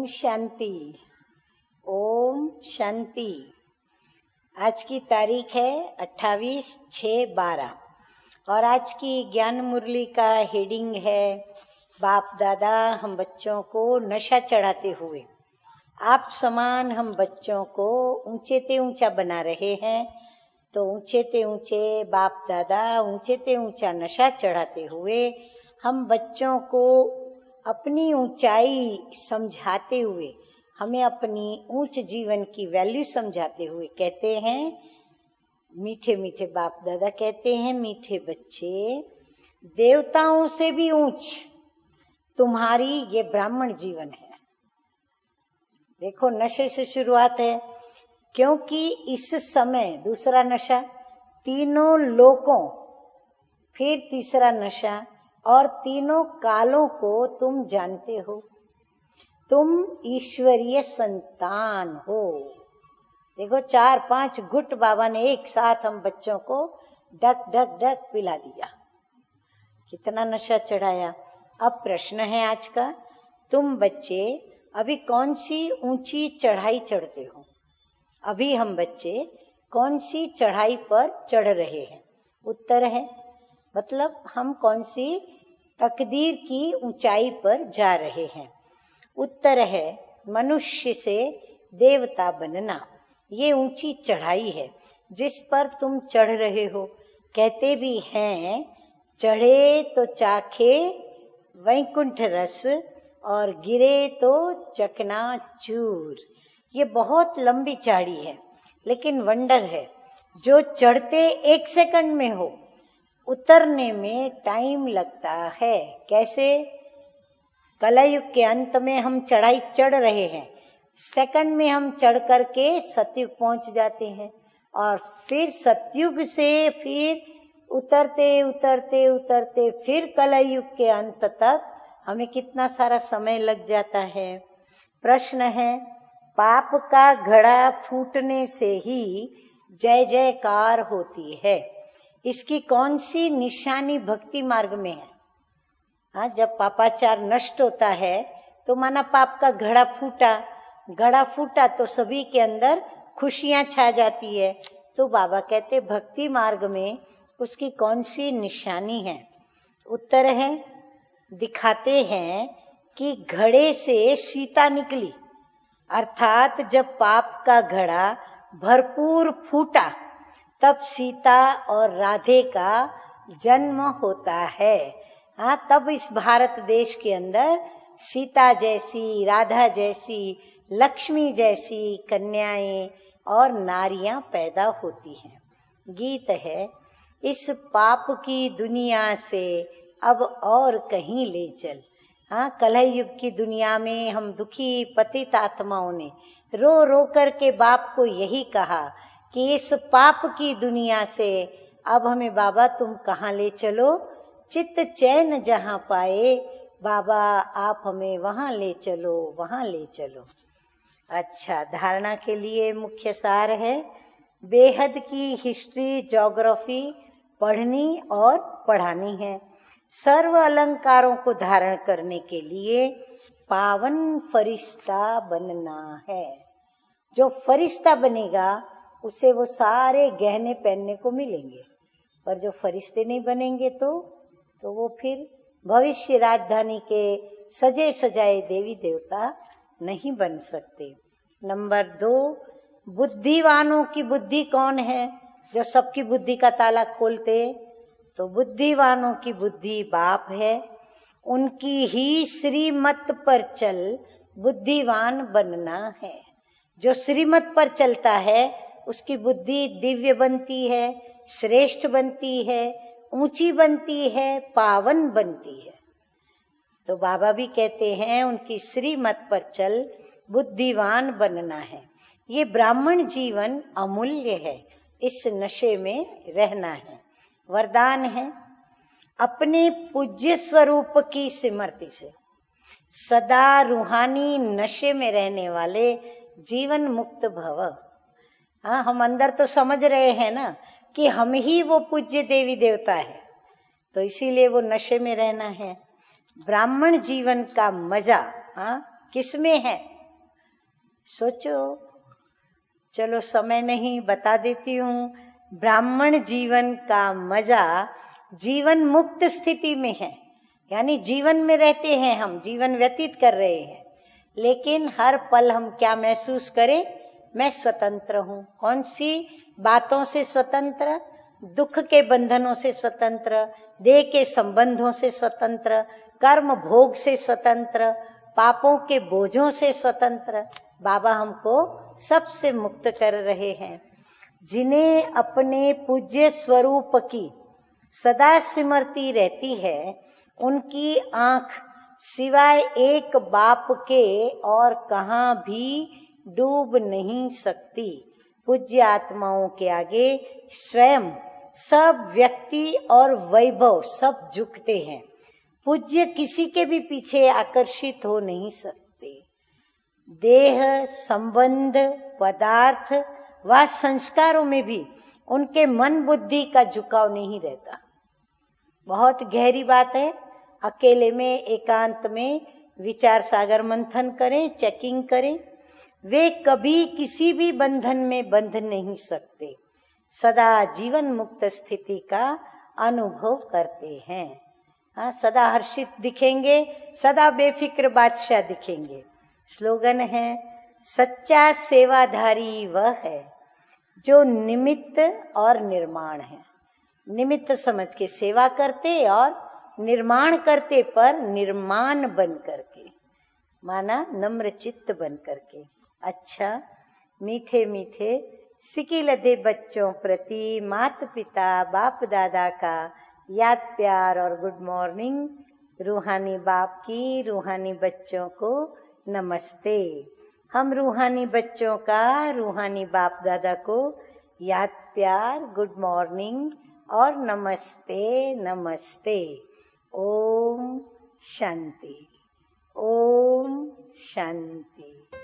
ओम शांति। ओम शांति। आज की तारीख है 28/6/12 और आज की ज्ञान मुरली का हेडिंग है बाप दादा हम बच्चों को नशा चढ़ाते हुए आप समान हम बच्चों को ऊंचे ते ऊंचा बना रहे हैं। तो ऊंचे ते ऊंचे बाप दादा ऊंचे ते ऊंचा नशा चढ़ाते हुए हम बच्चों को अपनी ऊंचाई समझाते हुए हमें अपनी ऊंच जीवन की वैल्यू समझाते हुए कहते हैं, मीठे मीठे बाप दादा कहते हैं, मीठे बच्चे देवताओं से भी ऊंच तुम्हारी ये ब्राह्मण जीवन है। देखो नशे से शुरुआत है, क्योंकि इस समय दूसरा नशा तीनों लोकों, फिर तीसरा नशा और तीनों कालों को तुम जानते हो। तुम ईश्वरीय संतान हो। देखो 4-5 घुट बाबा ने एक साथ हम बच्चों को डक डक डक पिला दिया। कितना नशा चढ़ाया। अब प्रश्न है आज का, तुम बच्चे अभी कौन सी ऊंची चढ़ाई चढ़ते हो? अभी हम बच्चे कौन सी चढ़ाई पर चढ़ रहे हैं? उत्तर है मतलब हम कौन सी तकदीर की ऊंचाई पर जा रहे हैं। उत्तर है मनुष्य से देवता बनना। ये ऊंची चढ़ाई है जिस पर तुम चढ़ रहे हो। कहते भी हैं चढ़े तो चाखे वैकुंठ रस और गिरे तो चकनाचूर। ये बहुत लंबी चढ़ाई है, लेकिन वंडर है जो चढ़ते 1 सेकंड में हो, उतरने में टाइम लगता है। कैसे? कलयुग के अंत में हम चढ़ाई चढ़ रहे हैं, सेकंड में हम चढ़ करके सतयुग पहुंच जाते हैं और फिर सतयुग से फिर उतरते उतरते उतरते फिर कलयुग के अंत तक हमें कितना सारा समय लग जाता है। प्रश्न है, पाप का घड़ा फूटने से ही जय जयकार होती है, इसकी कौन सी निशानी भक्ति मार्ग में है? हाँ, जब पापाचार नष्ट होता है तो माना पाप का घड़ा फूटा तो सभी के अंदर खुशियां छा जाती है। तो बाबा कहते भक्ति मार्ग में उसकी कौन सी निशानी है? उत्तर है, दिखाते हैं कि घड़े से सीता निकली, अर्थात जब पाप का घड़ा भरपूर फूटा तब सीता और राधे का जन्म होता है। हाँ, तब इस भारत देश के अंदर सीता जैसी, राधा जैसी, लक्ष्मी जैसी कन्याएं और नारियां पैदा होती हैं। गीत है, इस पाप की दुनिया से अब और कहीं ले चल। हाँ, कलयुग की दुनिया में हम दुखी पतित आत्माओं ने रो रो कर के बाप को यही कहा कि इस पाप की दुनिया से अब हमें बाबा तुम कहाँ ले चलो? चित्त चैन जहाँ पाए बाबा आप हमें वहाँ ले चलो, वहाँ ले चलो। अच्छा, धारणा के लिए मुख्य सार है, बेहद की हिस्ट्री ज्योग्राफी पढ़नी और पढ़ानी है। सर्व अलंकारों को धारण करने के लिए पावन फरिश्ता बनना है। जो फरिश्ता बनेगा उसे वो सारे गहने पहनने को मिलेंगे, पर जो फरिश्ते नहीं बनेंगे तो वो फिर भविष्य राजधानी के सजे सजाए देवी देवता नहीं बन सकते। नंबर 2, बुद्धिवानों की बुद्धि कौन है जो सबकी बुद्धि का ताला खोलते? तो बुद्धिवानों की बुद्धि बाप है। उनकी ही श्रीमत पर चल बुद्धिवान बनना है। जो श्रीमत पर चलता है उसकी बुद्धि दिव्य बनती है, श्रेष्ठ बनती है, ऊंची बनती है, पावन बनती है। तो बाबा भी कहते हैं उनकी श्रीमत पर चल बुद्धिवान बनना है। ये ब्राह्मण जीवन अमूल्य है, इस नशे में रहना है। वरदान है, अपने पूज्य स्वरूप की स्मृति से सदा रूहानी नशे में रहने वाले जीवन मुक्त भव। हाँ, हम अंदर तो समझ रहे हैं ना कि हम ही वो पूज्य देवी देवता है, तो इसीलिए वो नशे में रहना है। ब्राह्मण जीवन का मजा किसमें है? सोचो। चलो समय नहीं, बता देती हूँ। ब्राह्मण जीवन का मजा जीवन मुक्त स्थिति में है, यानी जीवन में रहते हैं हम, जीवन व्यतीत कर रहे हैं, लेकिन हर पल हम क्या महसूस करें? मैं स्वतंत्र हूँ। कौन सी बातों से स्वतंत्र? दुख के बंधनों से स्वतंत्र, देह के संबंधों से स्वतंत्र, कर्म भोग से स्वतंत्र, पापों के बोझों से स्वतंत्र। बाबा हमको सबसे मुक्त कर रहे हैं। जिन्हें अपने पूज्य स्वरूप की सदा स्मृति रहती है, उनकी आंख सिवाय एक बाप के और कहाँ भी डूब नहीं सकती। पूज्य आत्माओं के आगे स्वयं सब व्यक्ति और वैभव सब झुकते हैं। पूज्य किसी के भी पीछे आकर्षित हो नहीं सकते। देह, संबंध, पदार्थ व संस्कारों में भी उनके मन बुद्धि का झुकाव नहीं रहता। बहुत गहरी बात है। अकेले में, एकांत में विचार सागर मंथन करें, चेकिंग करें। वे कभी किसी भी बंधन में बंध नहीं सकते, सदा जीवन मुक्त स्थिति का अनुभव करते हैं। हाँ, सदा हर्षित दिखेंगे, सदा बेफिक्र बादशाह दिखेंगे। स्लोगन है, सच्चा सेवाधारी वह है जो निमित्त और निर्माण है। निमित्त समझ के सेवा करते और निर्माण करते, पर निर्माण बन करके, माना नम्र चित्त बन करके। अच्छा, मीठे मीठे सिकी लदे बच्चों प्रति माता पिता बाप दादा का याद, प्यार और गुड मॉर्निंग। रूहानी बाप की रूहानी बच्चों को नमस्ते। हम रूहानी बच्चों का रूहानी बाप दादा को याद, प्यार, गुड मॉर्निंग और नमस्ते नमस्ते। ओम शांति, ओम शांति।